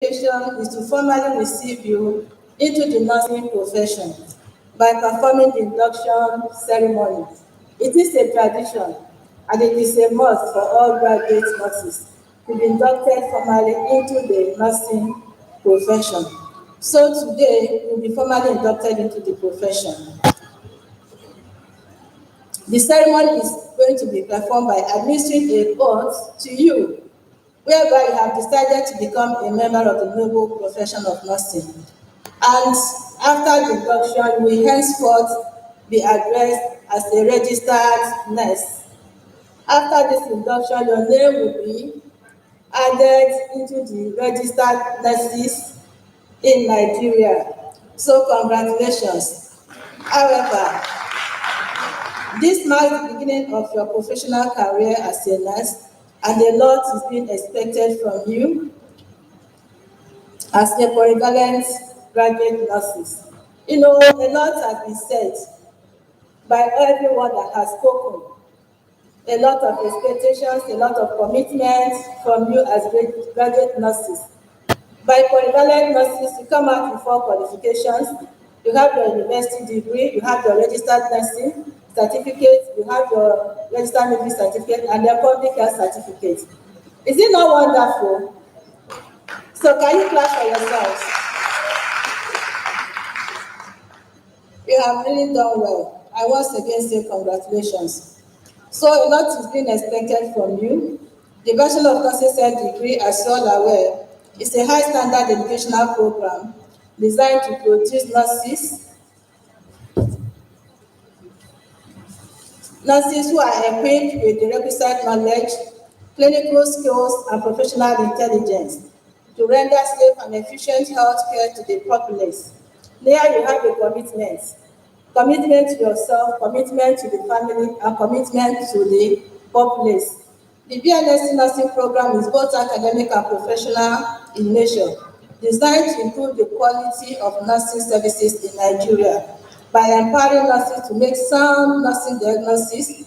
is to formally receive you into the nursing profession by performing the induction ceremony. It is a tradition and it is a must for all graduate nurses to be inducted formally into the nursing profession. So today, you'll be formally inducted into the profession. The ceremony is going to be performed by administering a oath to you, whereby you have decided to become a member of the noble profession of nursing. And after the induction, you will henceforth be addressed as a registered nurse. After this induction, your name will be added into the registered nurses in Nigeria. So congratulations. However, this marks the beginning of your professional career as a nurse, and a lot is being expected from you as a polyvalent graduate nurses. You know, a lot has been said by everyone that has spoken. A lot of expectations, a lot of commitment from you as graduate nurses. By polyvalent nurses, you come out with 4 qualifications. You have your university degree, you have your registered nursing certificate, you have your registered midwifery certificate, and your public health certificate. Is it not wonderful? So can you clap for yourselves? You have really done well. I once again say congratulations. So a lot is being expected from you. The Bachelor of Nursing degree, as you all are aware, is a high standard educational program designed to produce nurses who are equipped with the requisite knowledge, clinical skills, and professional intelligence to render safe and efficient health care to the populace. There you have a commitment. Commitment to yourself, commitment to the family, and commitment to the populace. The BNSC nursing program is both academic and professional in nature, designed to improve the quality of nursing services in Nigeria by empowering nurses to make sound nursing diagnosis,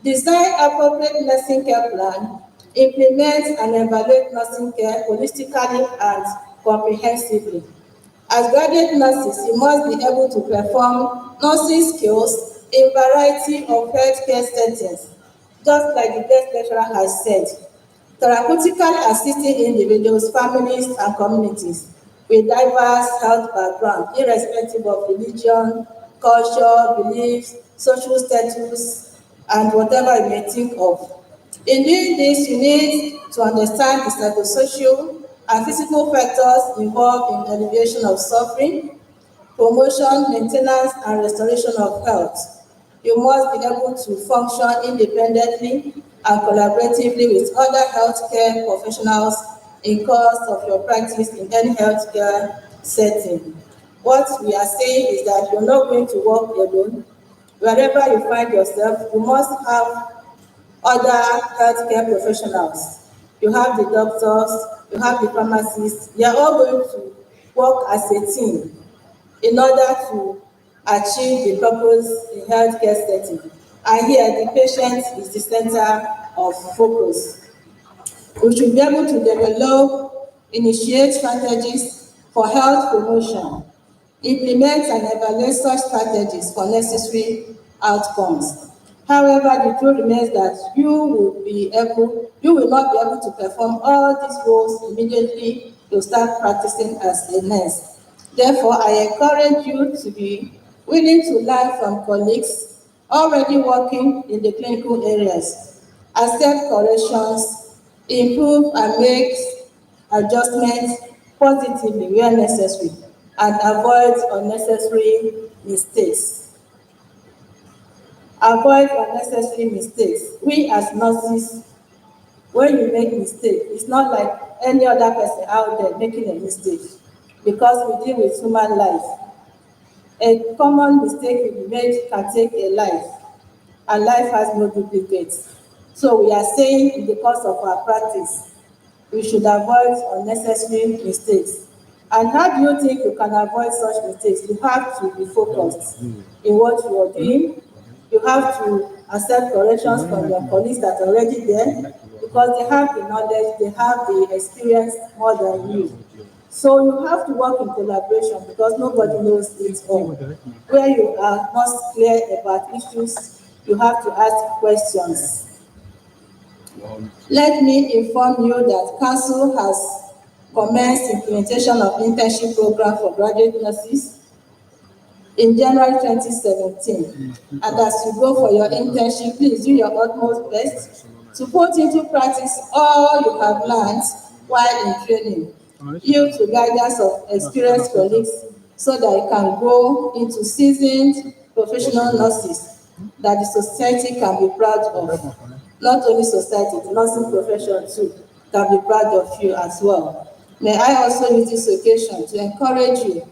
design appropriate nursing care plan, implement and evaluate nursing care holistically and comprehensively. As graduate nurses, you must be able to perform nursing skills in a variety of healthcare settings, just like the guest lecturer has said, therapeutically assisting individuals, families, and communities with diverse health backgrounds, irrespective of religion, culture, beliefs, social status, and whatever you may think of. In doing this, you need to understand the psychosocial and physical factors involved in alleviation of suffering, promotion, maintenance, and restoration of health. You must be able to function independently and collaboratively with other healthcare professionals in course of your practice in any healthcare setting. What we are saying is that you're not going to work alone. Wherever you find yourself, you must have other healthcare professionals. You have the doctors, you have the pharmacists. They are all going to work as a team in order to achieve the purpose in healthcare setting. And here, the patient is the center of focus. We should be able to develop, initiate strategies for health promotion, implement and evaluate such strategies for necessary outcomes. However, the truth remains that you will not be able to perform all these roles immediately to start practicing as a nurse. Therefore, I encourage you to be willing to learn from colleagues already working in the clinical areas, accept corrections, improve and make adjustments positively where necessary, and avoid unnecessary mistakes. Avoid unnecessary mistakes. We as nurses, when you make mistake, it's not like any other person out there making a mistake, because we deal with human life. A common mistake you made can take a life, and life has no duplicates. So we are saying in the course of our practice, we should avoid unnecessary mistakes. And how do you think you can avoid such mistakes? You have to be focused in what you are doing. You have to accept corrections from your colleagues that are already there, because they have the knowledge, they have the experience more than you. So you have to work in collaboration because nobody knows it all. Where you are not clear about issues, you have to ask questions. Let me inform you that Council has commenced implementation of internship program for graduate nurses in January 2017. And as you go for your internship, please do your utmost best to put into practice all you have learned while in training. Yield to guidance of experienced colleagues so that you can grow into seasoned professional nurses that the society can be proud of. Not only society, the nursing profession too can be proud of you as well. May I also use this occasion to encourage you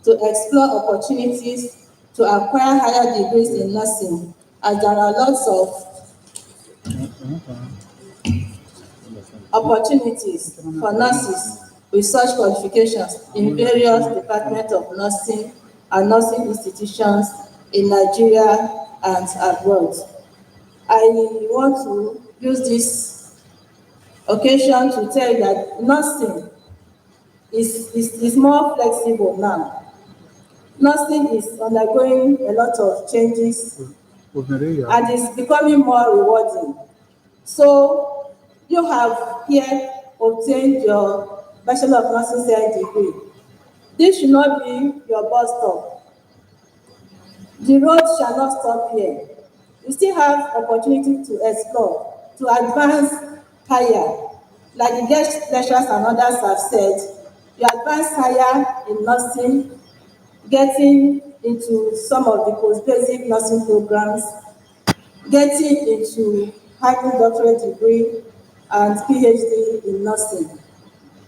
to explore opportunities to acquire higher degrees in nursing, as there are lots of opportunities for nurses with such qualifications in various departments of nursing and nursing institutions in Nigeria and abroad. I want to use this occasion to tell you that nursing is more flexible now. Nursing is undergoing a lot of changes and is becoming more rewarding. So you have here obtained your Bachelor of Nursing Science degree. This should not be your bus stop. The road shall not stop here. You still have opportunity to explore, to advance higher. Like the guest lecturers and others have said, you advance higher in nursing, getting into some of the post-basic nursing programs, getting into having doctorate degree and PhD in nursing.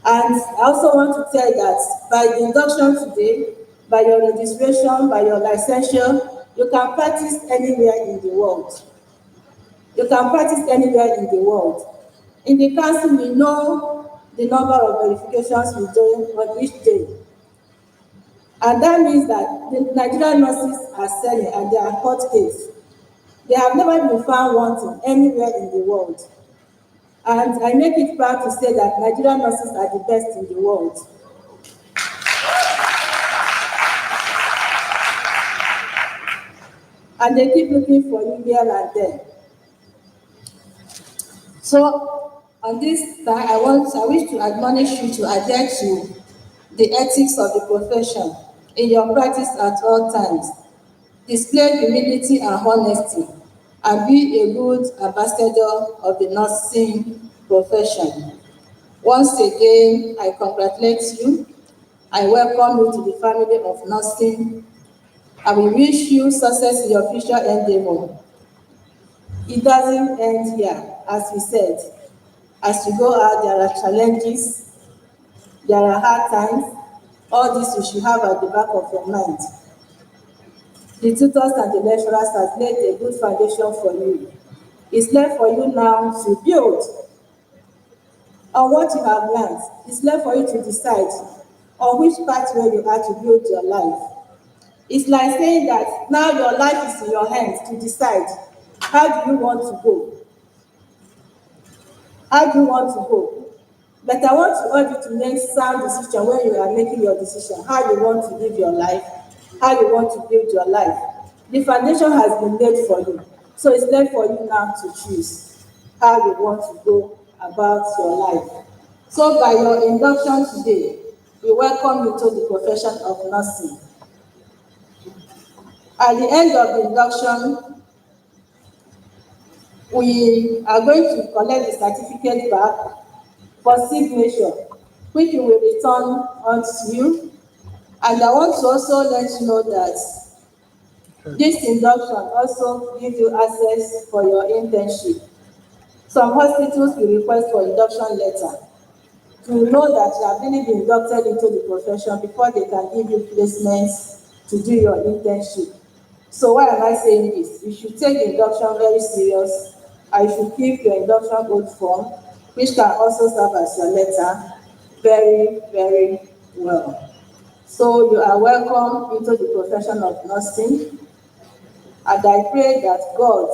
And I also want to tell you that by the induction today, by your registration, by your licensure, you can practice anywhere in the world. You can practice anywhere in the world. In the council, we know the number of verifications we do on each day. And that means that the Nigerian nurses are selling and they are hot case. They have never been found wanting anywhere in the world. And I make it proud to say that Nigerian nurses are the best in the world. And they keep looking for you here and there. So on this time, I wish to admonish you to adhere to the ethics of the profession in your practice at all times. Display humility and honesty, and be a good ambassador of the nursing profession. Once again, I congratulate you. I welcome you to the family of nursing. I will wish you success in your future endeavor. It doesn't end here, as we said. As you go out, there are challenges, there are hard times. All this you should have at the back of your mind. The tutors and the lecturers have laid a good foundation for you. It's left for you now to build on what you have learned. It's left for you to decide on which pathway you are to build your life. It's like saying that now your life is in your hands to decide how do you want to go. How do you want to go? But I want to urge you to make sound decision when you are making your decision, how you want to live your life, how you want to build your life. The foundation has been laid for you. So it's left for you now to choose how you want to go about your life. So by your induction today, we welcome you to the profession of nursing. At the end of the induction, we are going to collect the certificate back for signature, which we will return unto you. And I want to also let you know that this induction also gives you access for your internship. Some hospitals will request for induction letter to know that you have really been inducted into the profession before they can give you placements to do your internship. So why am I saying this? You should take the induction very serious. I should keep your induction oath form, which can also serve as your letter, very, very well. So you are welcome into the profession of nursing, and I pray that God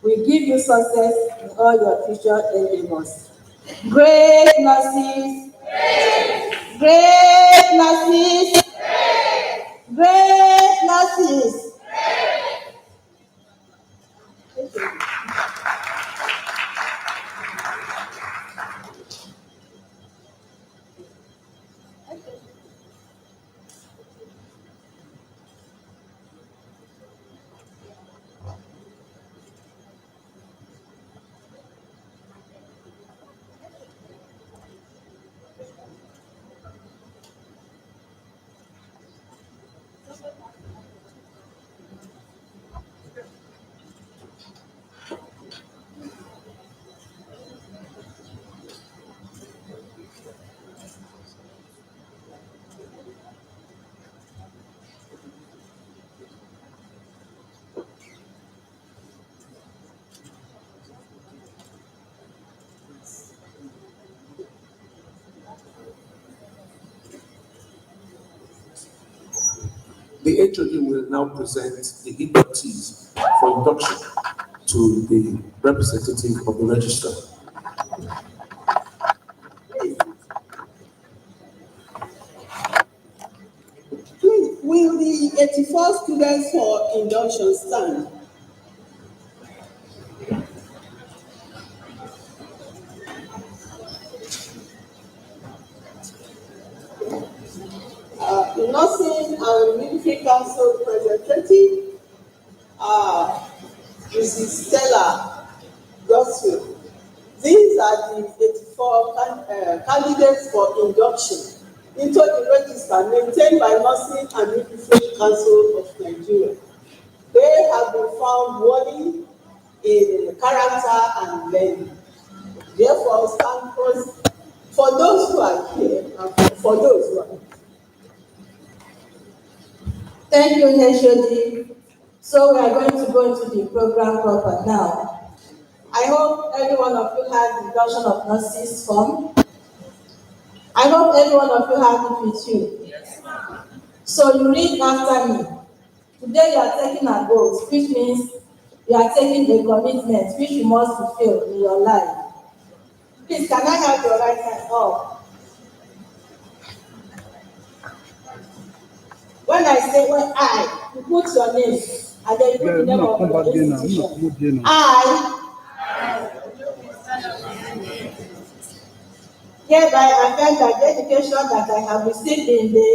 will give you success in all your future endeavors. Great nurses, Great nurses. Great nurses. The HOD will now present the inductees for induction to the representative of the registrar. Please, will the 84 students for induction stand? Nursing and Midwifery Council representative, Mrs. Stella Goswell. These are the 84 candidates for induction into the register maintained by Nursing and Midwifery Council of Nigeria. They have been found worthy in character and learning. Therefore, stand for those who are here and for those who are here. Thank you, HOD. So we are going to go into the program proper now. I hope every one of you has the induction of nurses form. I hope every one of you has it with you. Yes, ma'am. So you read after me. Today you are taking an oath, which means you are taking a commitment which you must fulfill in your life. Please, can I have your right hand up? When I say you put your name and then you put the name of the institution. I hereby affirm that the education that I have received in the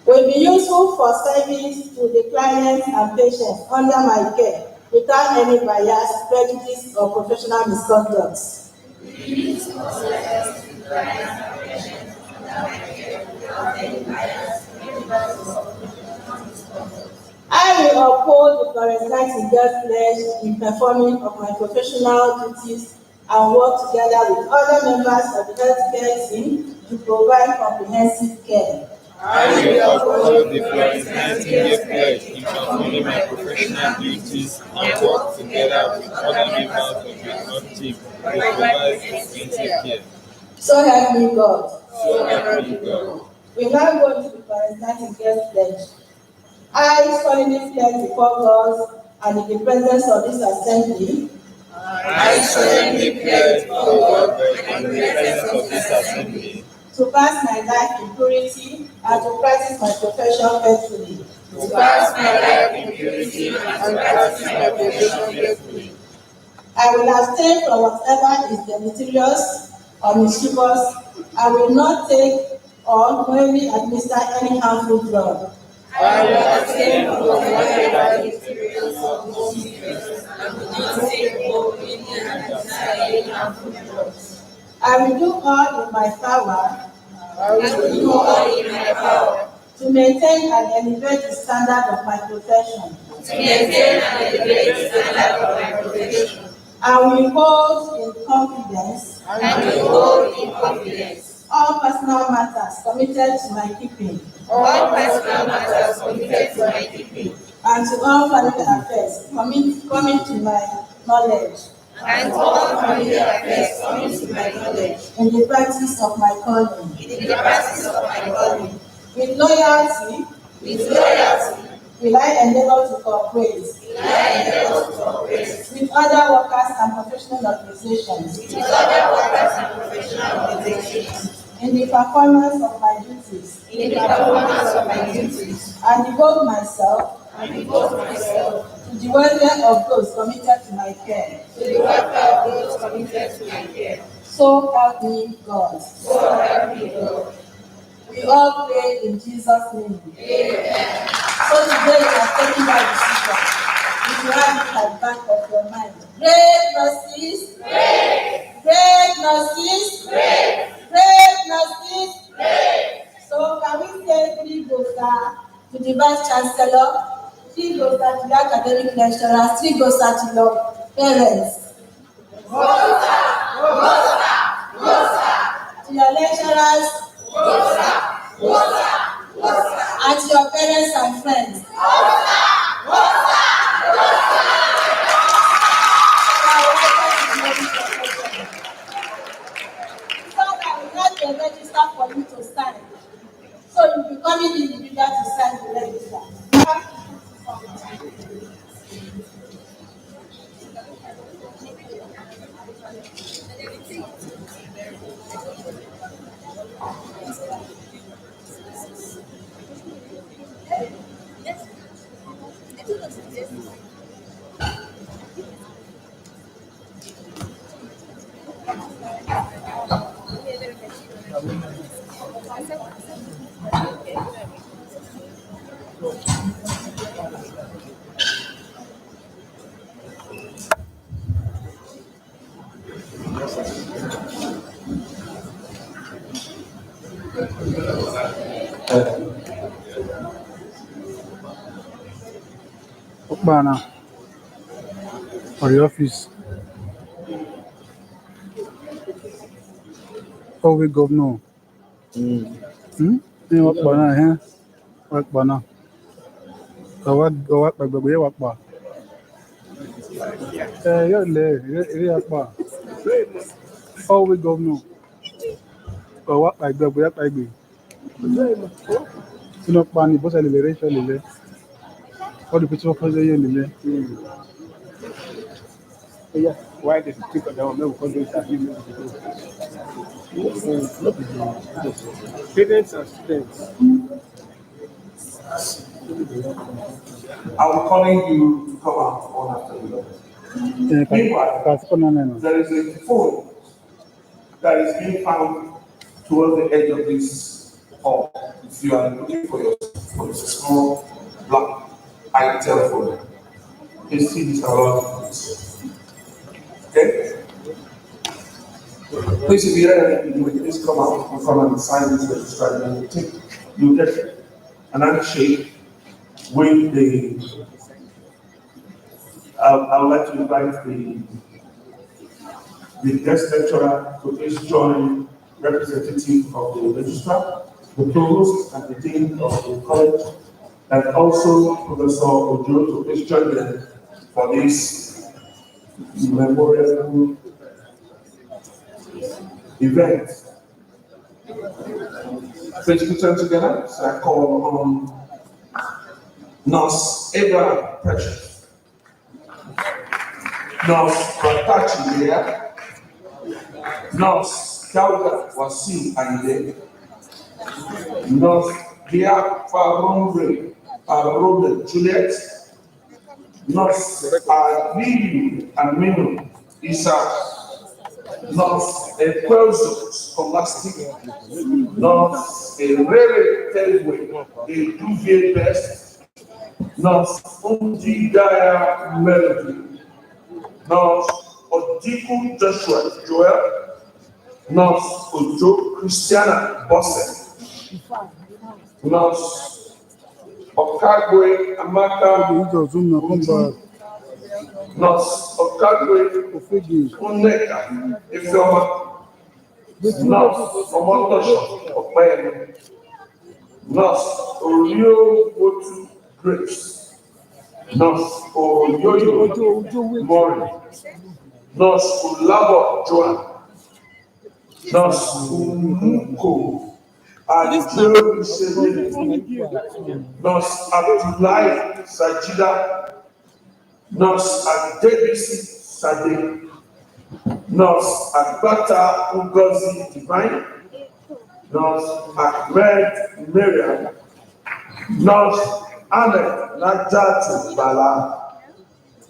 will be useful for service to the clients and patients under my care without any bias, prejudice, or professional misconduct. I will uphold the correct in God's pledge in performing of my professional duties and work together with other members of the healthcare team to provide comprehensive care. I will uphold the Florence Nightingale pledge in performing my professional duties and work together with other members of the health team to provide comprehensive care. So help me God. So help me God. We now go to the Florence Nightingale pledge. I solemnly pledge before God and in the presence of this assembly. I solemnly pledge before God and in the presence of this assembly to pass my life in purity and to practice my profession faithfully. to pass my life in purity and practice my profession faithfully. I will abstain from whatever is deleterious or mischievous. I will not take or knowingly administer any harmful drug. I will abstain from whatever is deleterious or mischievous. I will not take or knowingly administer any harmful drugs. I will do all in my power. I will do all in my power to maintain and elevate the standard of my profession. to maintain and elevate the standard of my profession. I will hold in confidence And to hold in confidence all personal matters committed to my keeping all personal matters committed to my keeping and to all family affairs coming to my knowledge and all family affairs coming to my knowledge in the practice of my calling. in the practice of my calling. With loyalty, With loyalty will I endeavor to cooperate with other workers and professional organizations in the performance of my duties and devote myself to the welfare of those committed to my care. So help me God. We all pray in Jesus' name. So today you are taking that decision. If you have it at the back of your mind. Great mercies. Great mercies. Great mercies. So can we say 3 Gosa to the Vice Chancellor, 3 Gosa to the academic lecturers, 3 Gosa to your parents. To your lecturers. And to your parents and friends. A register for you to sign. So you'll be coming individual to sign the register. Okpana for the office. Oh, we governor. Okpana here. Okpana. What baby wakpa. You're there. Oh, we governor. What like baby? What like baby? You know, Pani, boss, liberation, all the picture for the year. Yeah, why did you take down no countries that you parents and students? I'm calling you to come out one after the other. Meanwhile, there is a phone that is being found towards the edge of this hall. If you are looking for your phone, it's a small black itel phone. Please see this around. Okay? Please, if you're ready, please come out in front and sign this register. You get an handshake with the. I would like to invite the guest lecturer to please join representative of the registrar, the provost and the dean of the college, and also Professor Ojo to please join them for this memorial event. Please put them together. So I call on Nurse Abraham Precious, Nurse Pratachi here, Nurse Kauda Wasim Aide, Nurse Dia Parombe Juliet, Nurse Aliyu Aminu Isa, Nurse Ekwelzo Scholastic, Nurse Erere Telwe, a Duvier Best, Nurse Undi Daya Melody, Nurse Odiku Joshua Joel, Nurse Ojo Christiana Bosse, Nurse Okagwe Amaka Nurse Okagwe Uneka Ifeoma, Nurse Omotosho Okmayemi, Nurse Orio Wotu Grace, Nurse Oyoyo Mori, Nurse Ulabo Joan, Nurse Umuko Ajo Isebe, Nurse Abdullahi Sajida, Nurse Adebisi Sade, Nurse Agbata Ngozi Divine, Nurse Ahmed Miriam, Nurse Ahmed Najat Bala,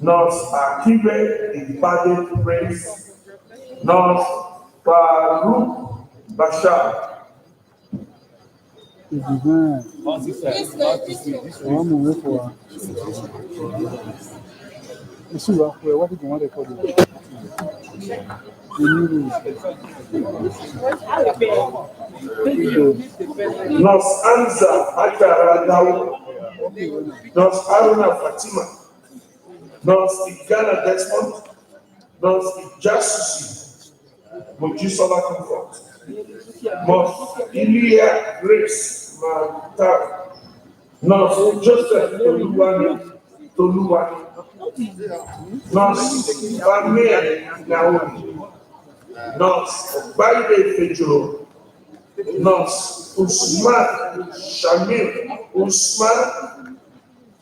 Nurse Akibe Ibade Prince, Nurse Farouk Bashar. Divine. Vamos ver por lá. Isso lá foi o que eu call it. Nurse Anza Ajara Dawo, Nurse Haruna Fatima, Nurse Igana Desmond, Nurse Ijasusi Mojisola Comfort, Nurse Ilia Grace Matar, Nurse Joseph Toluwani, Nurse Bamia Naomi, Nurse Baide Fejoro, Nurse Usman Shamil Usman,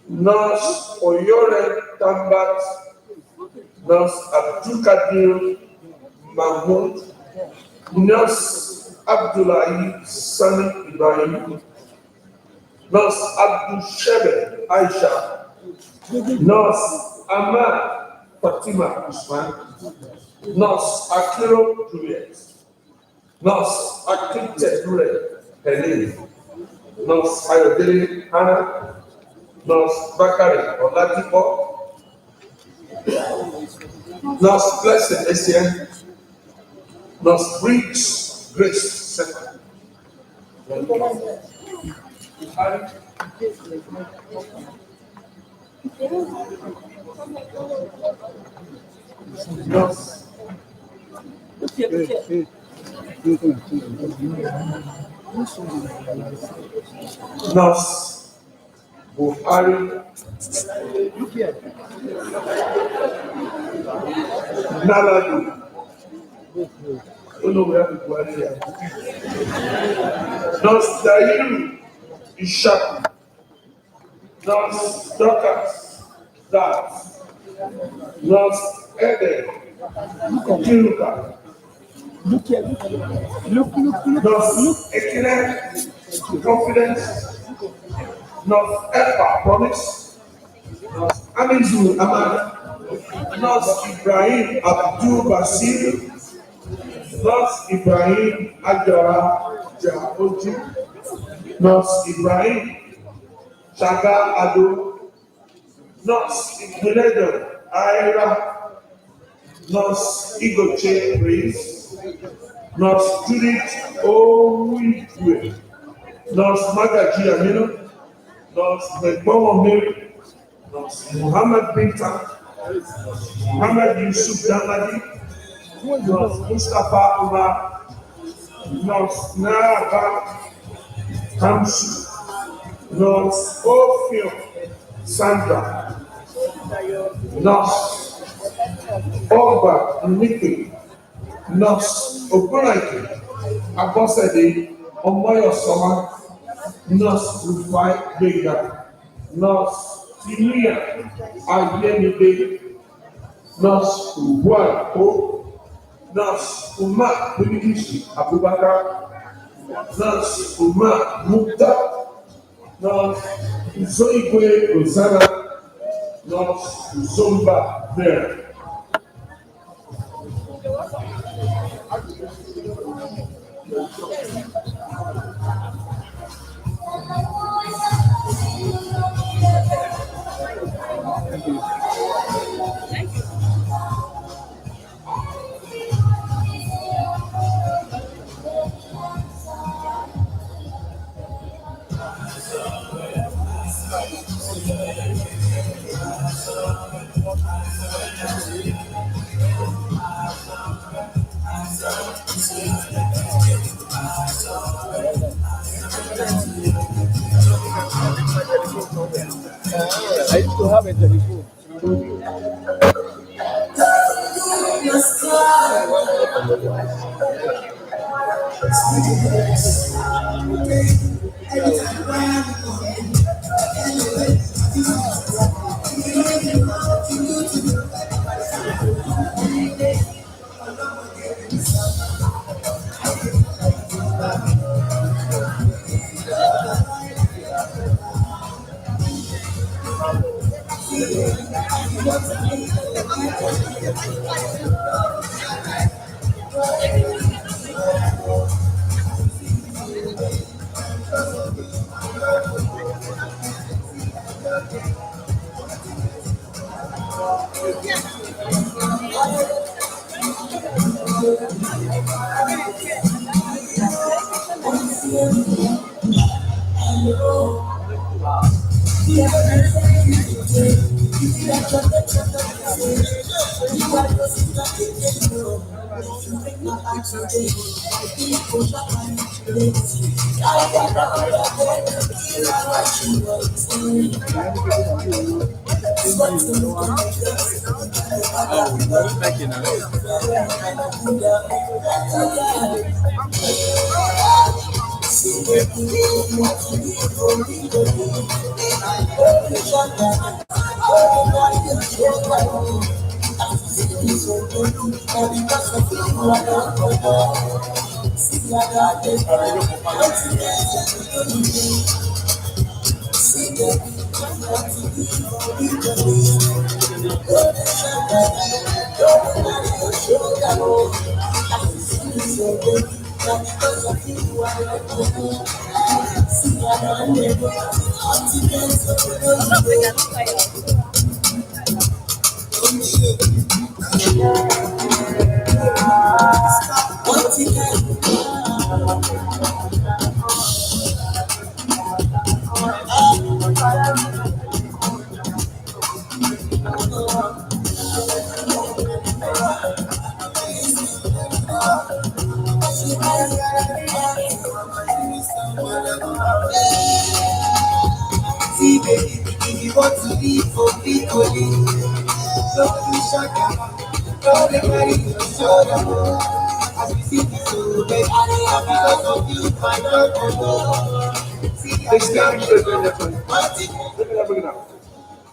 Nurse Oyore Tambat, Nurse Abdulkadir Mahmoud, Nurse Abdullahi Sani Ibrahim, Nurse Abdul Shebe Aisha, Nurse Ahmad Fatima Usman, Nurse Akiro Juliet, Nurse Akite Dure Helene, Nurse Ayodele Hannah, Nurse Bakari Oladipo, Nurse Blessed Essien, Nurse Bridge Grace Second. Nurse Nurse Buhari Naladu. Oh no, we have to go here. Nurse Dairu Ishaku, Nurse Dorcas Dat, Nurse Ede Kiruka, Nurse Ekele Confidence, Nurse Epa Promise, Nurse Amizu Amana, Nurse Ibrahim Abdul Basir, Nurse Ibrahim Ajara Jahoji, Nurse Ibrahim Shaga Ado, Nurse Igbenedo Aira, Nurse Igoche Praise, Nurse Judith Owiwe, Nurse Magaji Amino, Nurse Megbomo Mary, Nurse Muhammad Binta, Muhammad Yusuf Damadi, Nurse Mustafa Umar, Nurse Naba Kamsu, Nurse Ophio Sandra, Nurse Ogba Niki, Nurse Ogunraike Abosede Omoyosoma, Nurse Rufai Bega, Nurse Iliya Ayemide, Nurse Ubuan O, Nurse Umar Bilishi Abubakar, Nurse Umar Mukta, Nurse Zoigwe Rosanna, Nurse Zomba Vera. I used to have a telephone. Thank you. See, baby, if you want to live for people, don't be shut down. Don't carry your shoulder. As we see this, so baby, because of you, my love.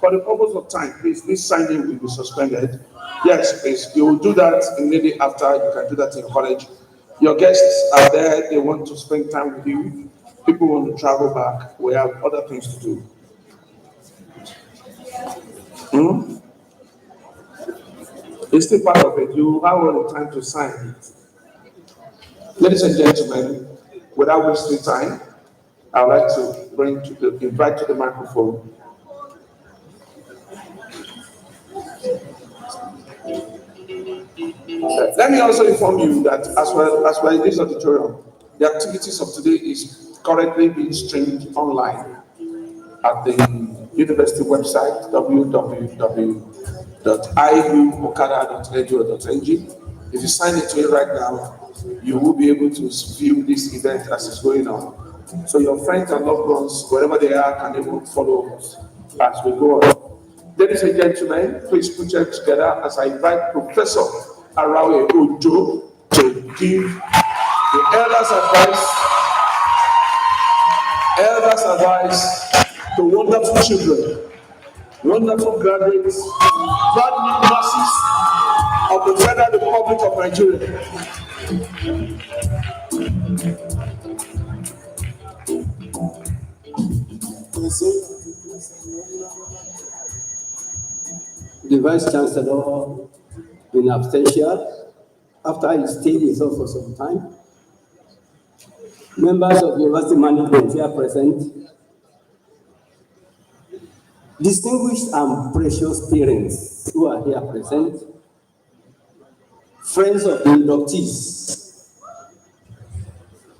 For the purpose of time, please, this signing will be suspended. Yes, please, you will do that immediately after. You can do that in college. Your guests are there, they want to spend time with you. People want to travel back. We have other things to do. It's still part of it. You have all the time to sign it. Ladies and gentlemen, without wasting time, I would like to invite to the microphone let me also inform you that as well in this auditorium, the activities of today is currently being streamed online at the university website, www.iuokada.edu.ng. If you sign into it right now, you will be able to view this event as it's going on. So your friends and loved ones, wherever they are, can even follow us as we go on. Ladies and gentlemen, please put your hands together as I invite Professor Arawe Ojo to give the elders advice to wonderful children, wonderful graduates, brand new masses of the Federal Republic of Nigeria. The Vice Chancellor been absentia after he stayed with us for some time. Members of University Management here present. Distinguished and precious parents who are here present. Friends of the inductees,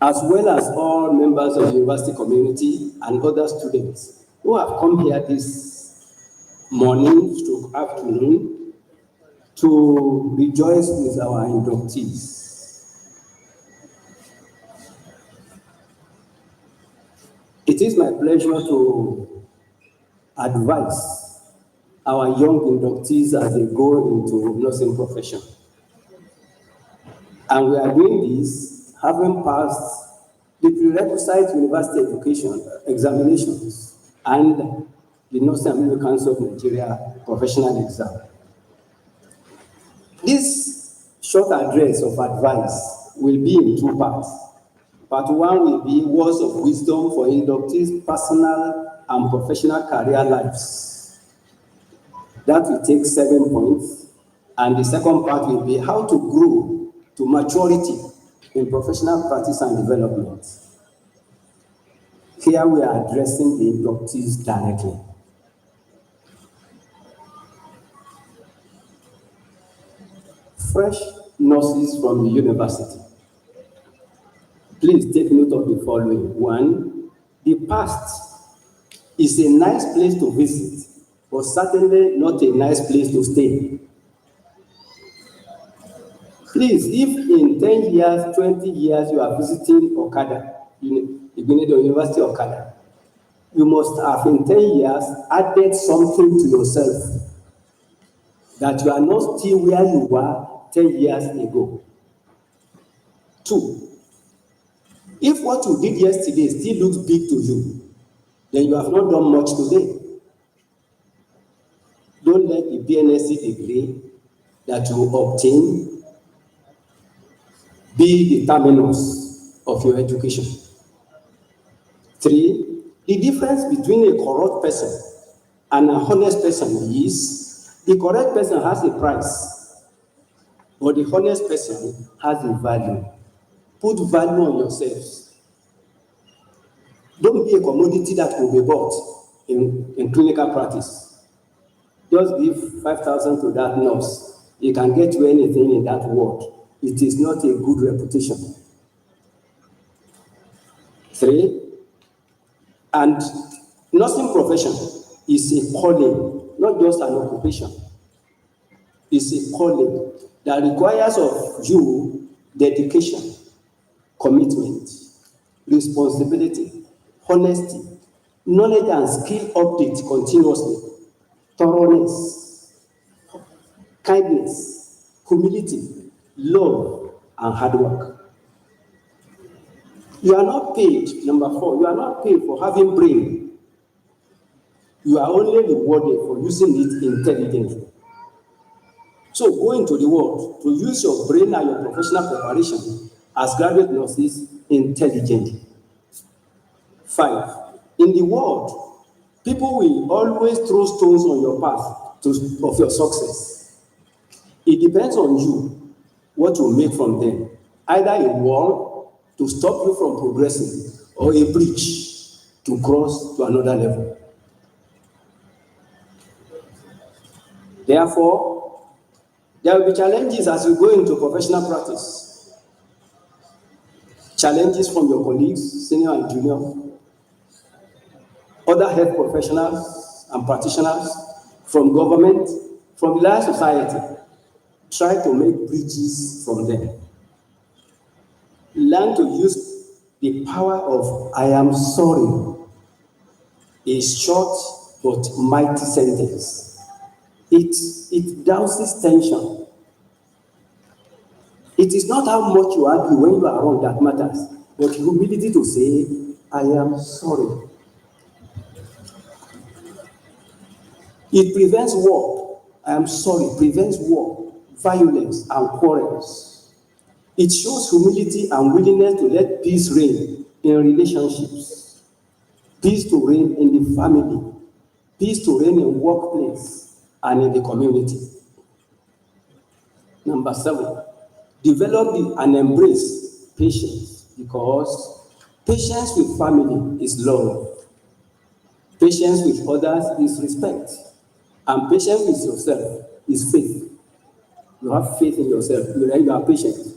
as well as all members of the university community and other students who have come here this morning to afternoon to rejoice with our inductees. It is my pleasure to advise our young inductees as they go into nursing profession. And we are doing this having passed the prerequisite university education examinations and the Nursing and Midwifery Council of Nigeria professional exam. This short address of advice will be in two parts. Part one will be words of wisdom for inductees' personal and professional career lives. That will take 7 points. And the second part will be how to grow to maturity in professional practice and development. Here we are addressing the inductees directly. Fresh nurses from the university. Please take note of the following. One, the past is a nice place to visit, but certainly not a nice place to stay. Please, if in 10 years, 20 years you are visiting Okada, Igbenedion University Okada, you must have in 10 years added something to yourself that you are not still where you were 10 years ago. Two, if what you did yesterday still looks big to you, then you have not done much today. Don't let the BNSC degree that you obtain be the terminus of your education. Three, the difference between a corrupt person and a honest person is the correct person has a price, but the honest person has a value. Put value on yourselves. Don't be a commodity that will be bought in clinical practice. Just give 5,000 to that nurse. You can get you anything in that world. It is not a good reputation. Three, and nursing profession is a calling, not just an occupation. It's a calling that requires of you dedication, commitment, responsibility, honesty, knowledge and skill update continuously, thoroughness, kindness, humility, love, and hard work. You are not paid, number 4, you are not paid for having brain. You are only rewarded for using it intelligently. So go into the world to use your brain and your professional preparation as graduate nurses intelligently. 5, in the world, people will always throw stones on your path of your success. It depends on you what you make from them. Either a wall to stop you from progressing or a bridge to cross to another level. Therefore, there will be challenges as you go into professional practice. Challenges from your colleagues, senior and junior, other health professionals and practitioners, from government, from the large society. Try to make bridges from them. Learn to use the power of I am sorry, a short but mighty sentence. It douses tension. It is not how much you argue when you are wrong that matters, but the humility to say, I am sorry. It prevents war. I am sorry, prevents war, violence, and quarrels. It shows humility and willingness to let peace reign in relationships, peace to reign in the family, peace to reign in workplace and in the community. Number 7, develop and embrace patience, because patience with family is love. Patience with others is respect. And patience with yourself is faith. You have faith in yourself. You are patient.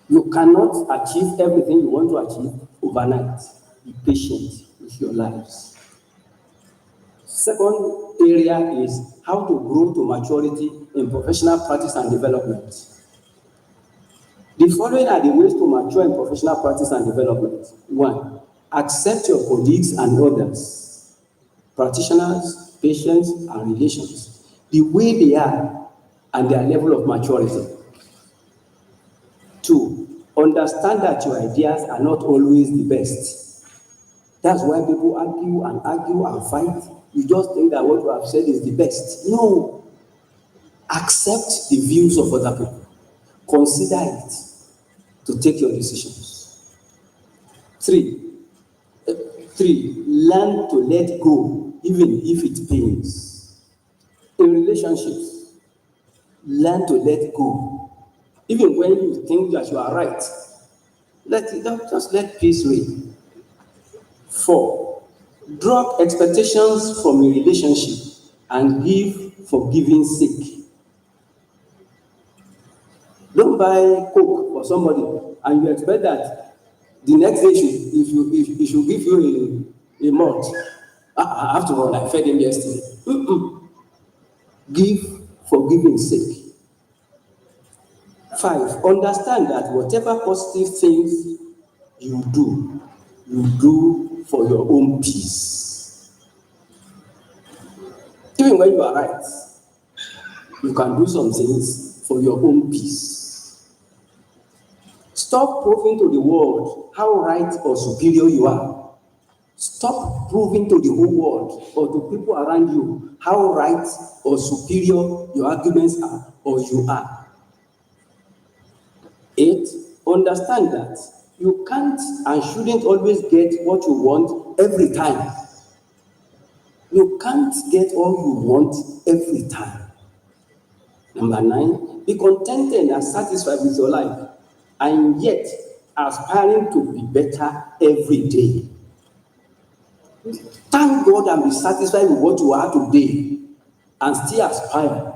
You cannot achieve everything you want to achieve overnight. Be patient with your lives. Second area is how to grow to maturity in professional practice and development. The following are the ways to mature in professional practice and development. 1, accept your colleagues and others, practitioners, patients, and relations, the way they are and their level of maturity. 2, understand that your ideas are not always the best. That's why people argue and fight. You just think that what you have said is the best. No. Accept the views of other people. Consider it to take your decisions. Three, learn to let go even if it pains. In relationships, learn to let go. Even when you think that you are right, just let peace reign. 4, drop expectations from a relationship and give for giving's sake. Don't buy Coke for somebody and you expect that the next day he should give you a malt. After all, I fed him yesterday. Give for giving's sake. 5, understand that whatever positive things you do for your own peace. Even when you are right, you can do some things for your own peace. Stop proving to the world how right or superior you are. Stop proving to the whole world or to people around you how right or superior your arguments are or you are. 8, understand that you can't and shouldn't always get what you want every time. You can't get all you want every time. Number 9, be contented and satisfied with your life, and yet aspiring to be better every day. Thank God and be satisfied with what you are today, and still aspire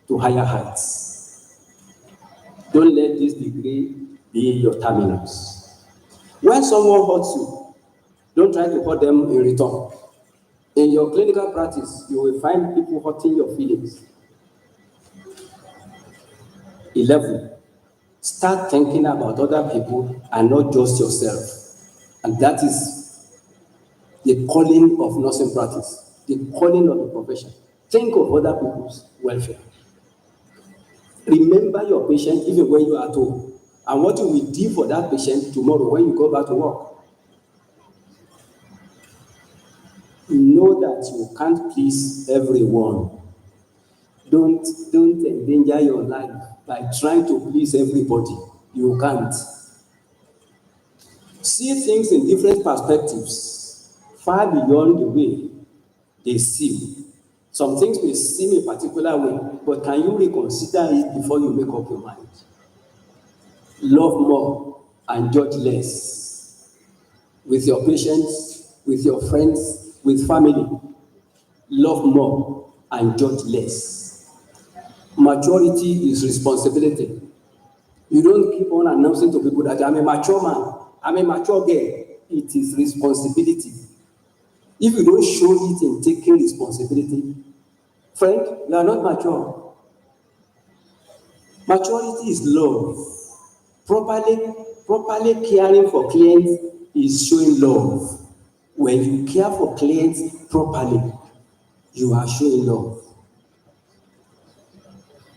to higher heights. Don't let this degree be your terminus. When someone hurts you, don't try to hurt them in return. In your clinical practice, you will find people hurting your feelings. 11, start thinking about other people and not just yourself. And that is the calling of nursing practice, the calling of the profession. Think of other people's welfare. Remember your patient even when you are at home, and what you will do for that patient tomorrow when you go back to work. Know that you can't please everyone. Don't endanger your life by trying to please everybody. You can't. See things in different perspectives, far beyond the way they seem. Some things may seem a particular way, but can you reconsider it before you make up your mind? Love more and judge less. With your patients, with your friends, with family. Love more and judge less. Maturity is responsibility. You don't keep on announcing to people that I'm a mature man, I'm a mature girl. It is responsibility. If you don't show it in taking responsibility, friend, you are not mature. Maturity is love. Properly caring for clients is showing love. When you care for clients properly, you are showing love.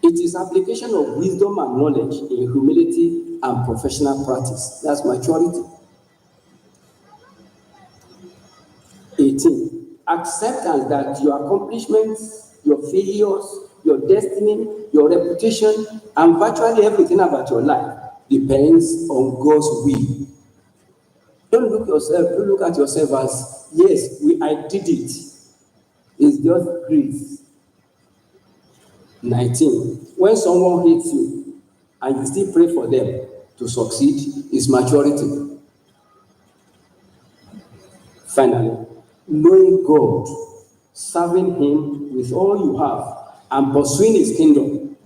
It is application of wisdom and knowledge in humility and professional practice. That's maturity. 18, acceptance that your accomplishments, your failures, your destiny, your reputation, and virtually everything about your life depends on God's will. Don't look at yourself as, yes, I did it. It's just grace. 19, when someone hates you and you still pray for them to succeed, is maturity. Finally, knowing God, serving Him with all you have, and pursuing His kingdom,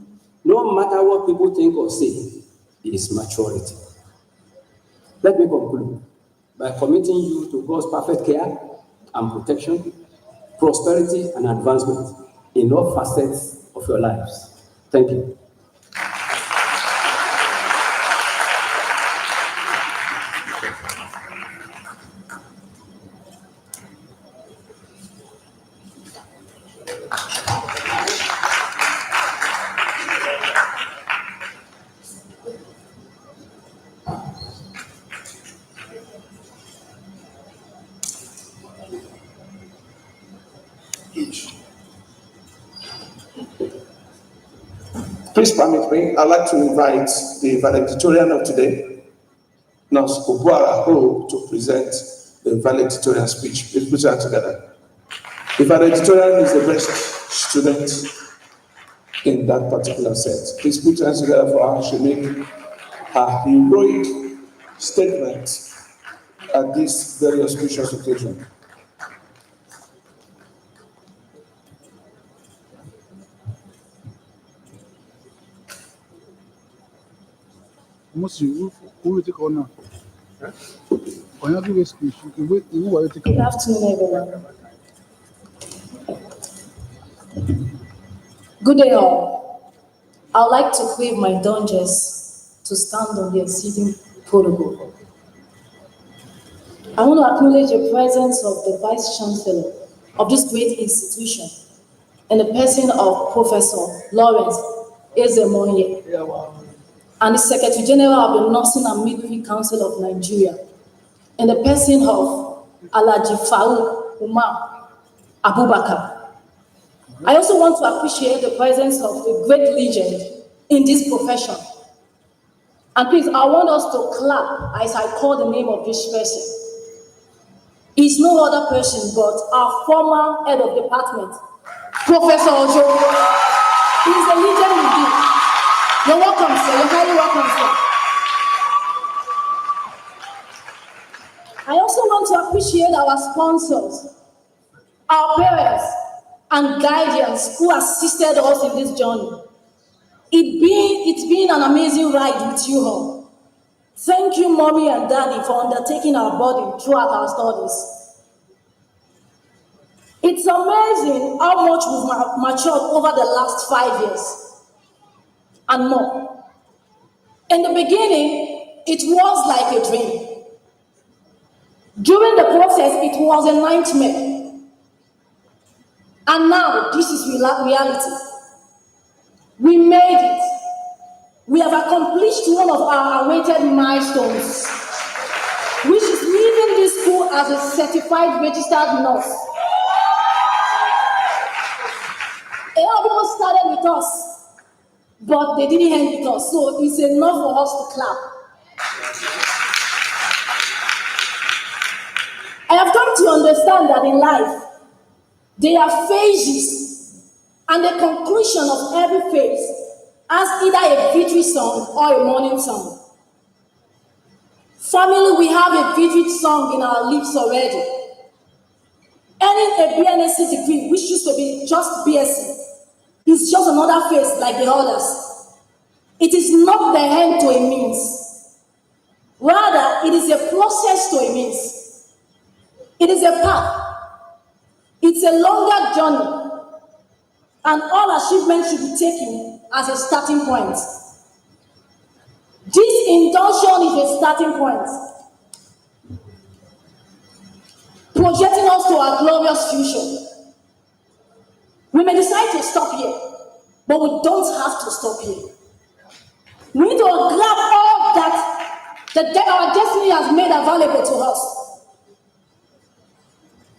no matter what people think or say, is maturity. Let me conclude by committing you to God's perfect care and protection, prosperity and advancement in all facets of your lives. Thank you. Please permit me, I'd like to invite the valedictorian of today, Nurse Obuara Ho, to present the valedictorian speech. Please put your hands together. The valedictorian is the best student in that particular set. Please put your hands together for her. She make her heroic statement at this very auspicious occasion. Who will take on now? When you give a speech, you wait, you will take Good on. afternoon, everyone. Good day, all. I would like to wave my dungeons to stand on the exceeding protocol. I want to acknowledge the presence of the Vice Chancellor of this great institution in the person of Professor Lawrence Ezemonye and the Secretary General of the Nursing and Midwifery Council of Nigeria in the person of Alhaji Farouk Umar Abubakar. I also want to appreciate the presence of a great legend in this profession. And please, I want us to clap as I call the name of this person. He's no other person but our former head of department, Professor Ojo. He's a legend indeed. You're welcome, sir. You're highly welcome, sir. I also want to appreciate our sponsors, our parents, and guardians who assisted us in this journey. It's been an amazing ride with you all. Thank you, Mommy and Daddy, for undertaking our burden throughout our studies. It's amazing how much we've matured over the last 5 years and more. In the beginning, it was like a dream. During the process, it was a nightmare. And now, this is reality. We made it. We have accomplished one of our awaited milestones, which is leaving this school as a certified registered nurse. A lot of people started with us, but they didn't end with us, so it's enough for us to clap. I have come to understand that in life, there are phases, and the conclusion of every phase has either a victory song or a mourning song. Family, we have a victory song in our lips already. Earning a BNSC degree, which used to be just BSc, is just another phase like the others. It is not the end to a means. Rather, it is a process to a means. It is a path. It's a longer journey, and all achievements should be taken as a starting point. This induction is a starting point, projecting us to our glorious future. We may decide to stop here, but we don't have to stop here. We need to grab all that our destiny has made available to us.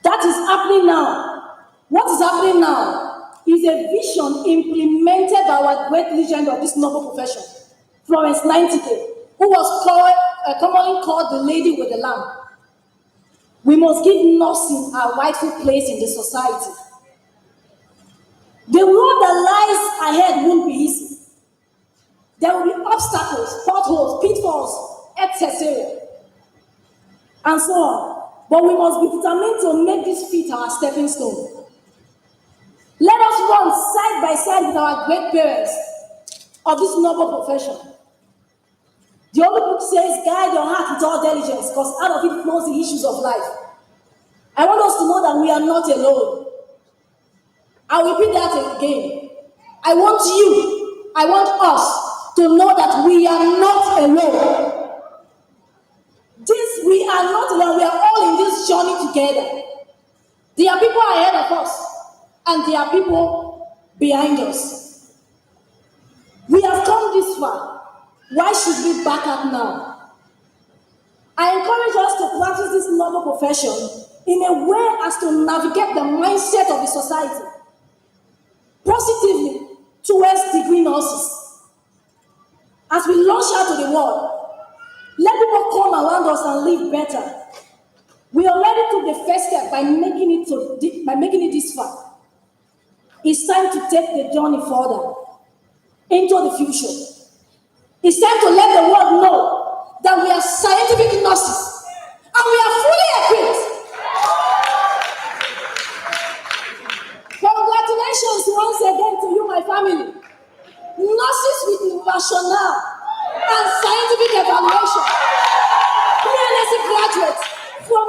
That is happening now. What is happening now is a vision implemented by our great legend of this noble profession, Florence Nightingale, who was commonly called the lady with the lamp. We must give nursing a rightful place in the society. The road that lies ahead won't be easy. There will be obstacles, potholes, pitfalls, etc. and so on. But we must be determined to make this feat our stepping stone. Let us run side by side with our great parents of this noble profession. The Holy Book says, guide your heart with all diligence, because out of it flows the issues of life. I want us to know that we are not alone. I'll repeat that again. I want us to know that we are not alone. We are not alone. We are all in this journey together. There are people ahead of us, and there are people behind us. We have come this far. Why should we back up now? I encourage us to practice this noble profession in a way as to navigate the mindset of the society positively towards degree nurses. launch out to the world. Let people come around us and live better. We already took the first step by making it this far. It's time to take the journey further into the future. It's time to let the world know that we are scientific nurses and we are fully equipped. Congratulations once again to you, my family. Nurses with rationale and scientific evaluation. PNSC graduates from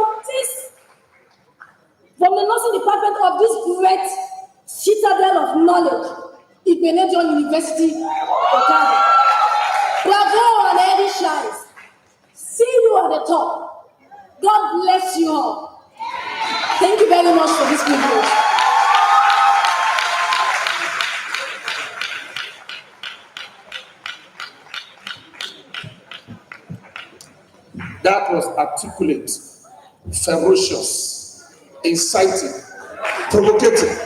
the nursing department of this great citadel of knowledge, Igbinedion University, Okada. Bravo and Eddie Shines. See you at the top. God bless you all. Thank you very much for this privilege. That was articulate, ferocious, inciting, provocative,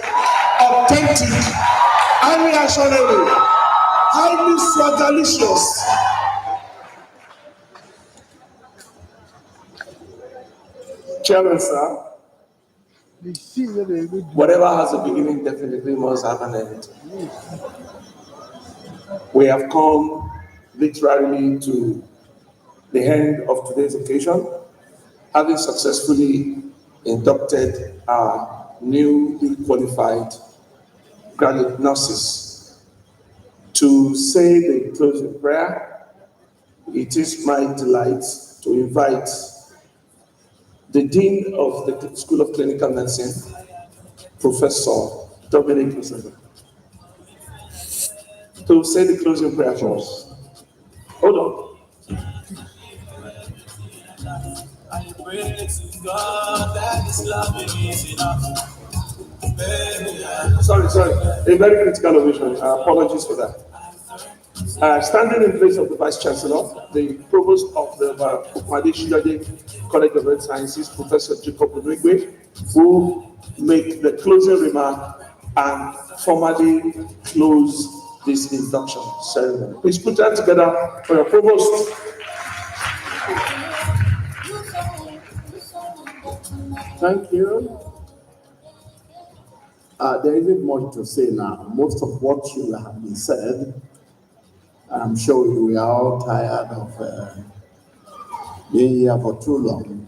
authentic, unreactionary, highly swagalicious. Chairman, sir, whatever has a beginning definitely must have an end. We have come literally to the end of today's occasion, having successfully inducted our newly qualified graduate nurses. To say the closing prayer, it is my delight to invite the Dean of the School of Clinical Medicine, Professor Dominic Musanga, to say the closing prayer for us. Hold on. I pray to God that His love is enough. Sorry. A very critical omission. Apologies for that. Standing in place of the Vice Chancellor, the Provost of the Kwade Shijade College of Health Sciences, Professor Jacob Onwegwe, will make the closing remark and formally close this induction ceremony. Please put that together for your Provost. Thank you. There isn't much to say now. Most of what you have been said, I'm sure we are all tired of being here for too long.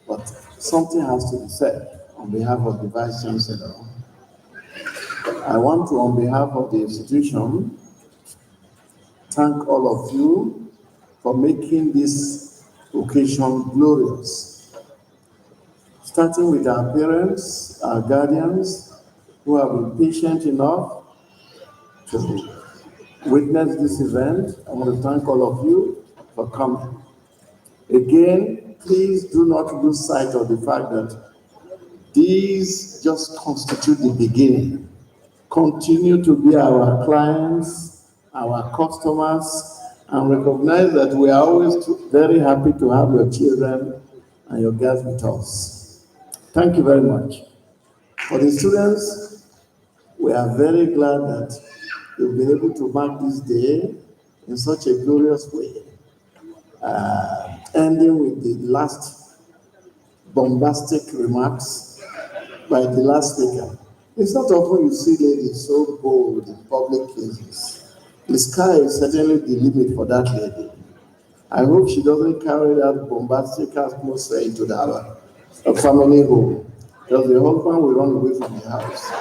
But something has to be said on behalf of the Vice Chancellor. I want to, on behalf of the institution, thank all of you for making this occasion glorious. Starting with our parents, our guardians, who have been patient enough to witness this event. I want to thank all of you for coming. Again, please do not lose sight of the fact that these just constitute the beginning. Continue to be our clients, our customers, and recognize that we are always very happy to have your children and your girls with us. Thank you very much. For the students, we are very glad that you'll be able to mark this day in such a glorious way, ending with the last bombastic remarks by the last speaker. It's not often you see ladies so bold in public places. The sky is certainly the limit for that lady. I hope she doesn't carry that bombastic atmosphere into the family home, because the husband will run away from the house.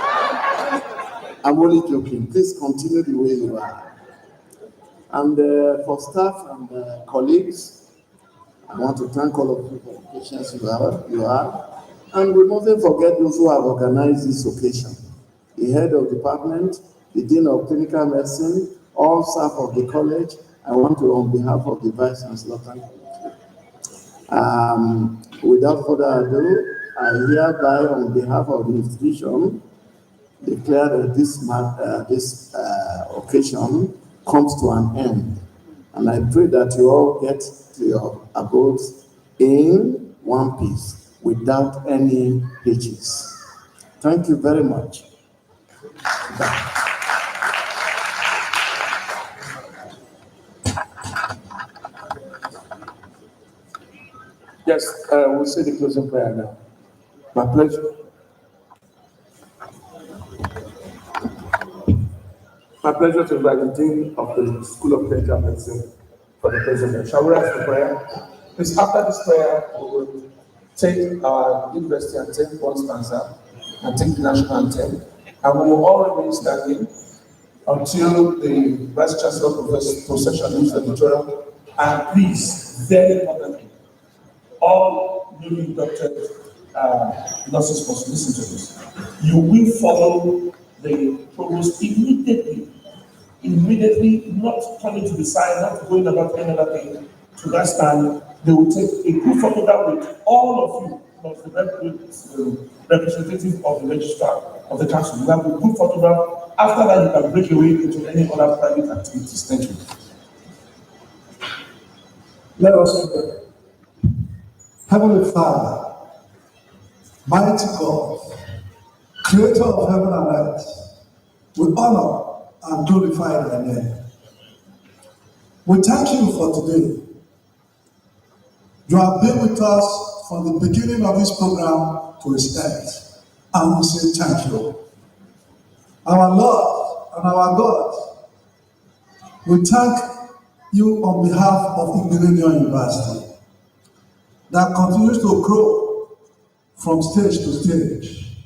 I'm only joking. Please continue the way you are. And for staff and colleagues, I want to thank all of you for the patience you have. And we mustn't forget those who have organized this occasion. The head of department, the Dean of Clinical Medicine, all staff of the college. I want to, on behalf of the Vice Chancellor, thank you. Without further ado, I hereby, on behalf of the institution, declare that this occasion comes to an end. And I pray that you all get to your abodes in one piece, without any hitches. Thank you very much. Bye. Yes, we'll say the closing prayer now. My pleasure. My pleasure to invite the Dean of the School of Clinical Medicine for the president. Shall we rise for prayer? Please, after this prayer, we will take our university anthem, one stanza, and take the national anthem, and we will all remain standing until the Vice Chancellor procession leaves the auditorium. And please, very importantly, all newly inducted nurses must listen to this. You will follow the provost immediately, not turning to the side, not going about any other thing, to that stand. They will take a group photograph with all of you, plus the representative of the registrar of the council. You have a group photograph. After that, you can break away into any other private activities. Thank you. Let us pray. Heavenly Father, mighty God, creator of heaven and earth, we honor and glorify thy name. We thank you for today. You have been with us from the beginning of this program to its end, and we say thank you. Our Lord and our God, we thank you on behalf of Ignition University that continues to grow from stage to stage.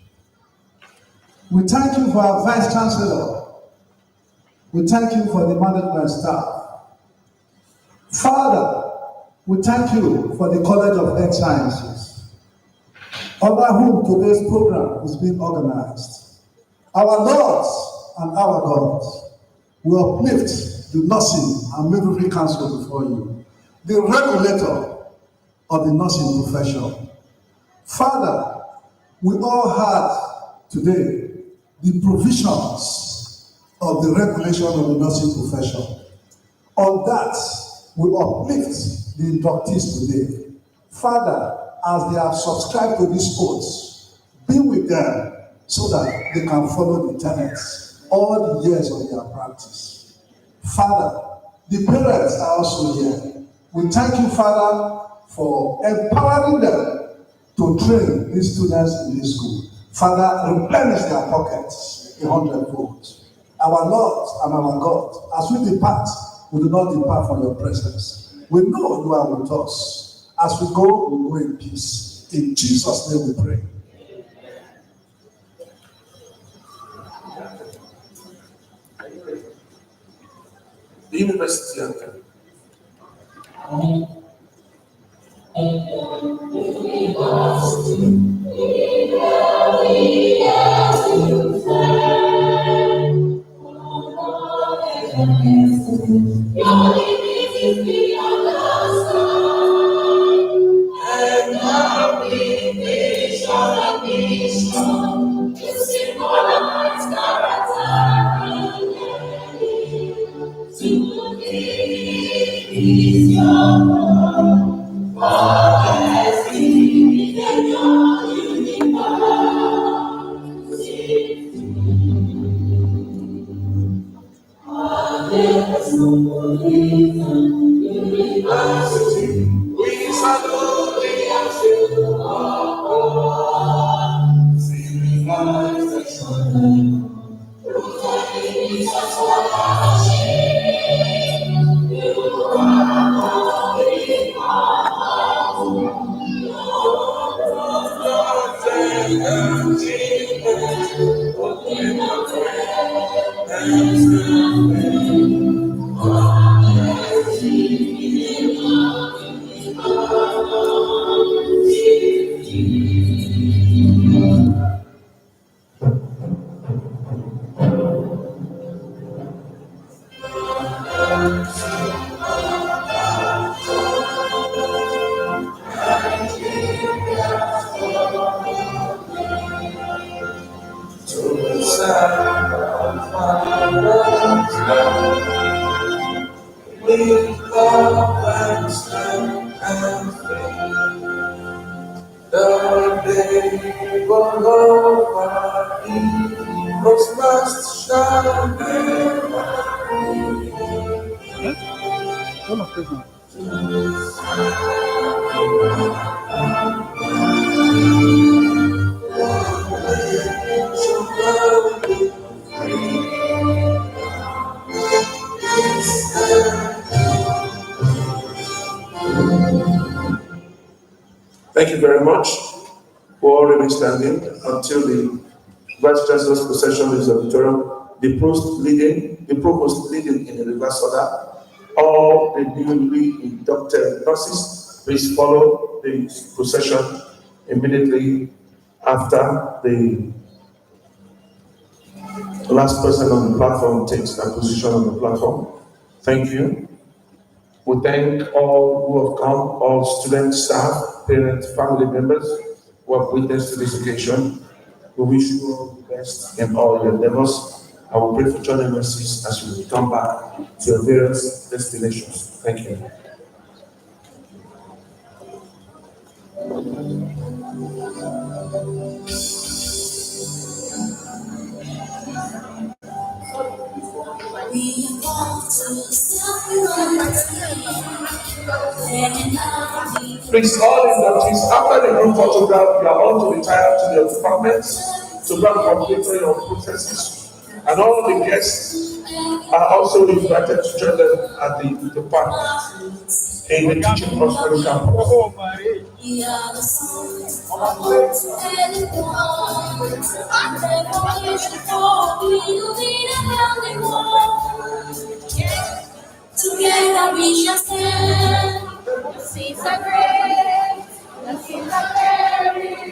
We thank you for our Vice Chancellor. We thank you for the management staff. Father, we thank you for the College of Health Sciences, under whom today's program is being organized. Our Lords and our gods, we uplift the Nursing and Midwifery Council before you, the regulator of the nursing profession. Father, we all had today the provisions of the regulation of the nursing profession. On that, we uplift the inductees today. Father, as they have subscribed to these oaths, be with them so that they can follow the tenets all the years of their practice. Father, the parents are also here. We thank you, Father, for empowering them to train these students in this school. Father, replenish their pockets 100-fold. Our Lord and our God, as we depart, we do not depart from your presence. We know you are with us. As we go, we go in peace. In Jesus' name we pray. The university anthem. Thank you very much. We'll all remain standing until the Vice Chancellor's procession is auditorium. The provost leading in the reverse order. All the newly inducted nurses, please follow the procession immediately after the last person on the platform takes their position on the platform. Thank you. We thank all who have come, all students, staff, parents, family members who have witnessed this occasion. We wish you all the best in all your endeavors. I will pray for journey mercies as you return back to your various destinations. Thank you. Please, all inductees, after the group photograph, you are all to retire to your departments to go and complete your processes. And all the guests are also invited to join them at the department in the Teaching Hospital campus. Together we shall stand. The seas are great, the seas are very.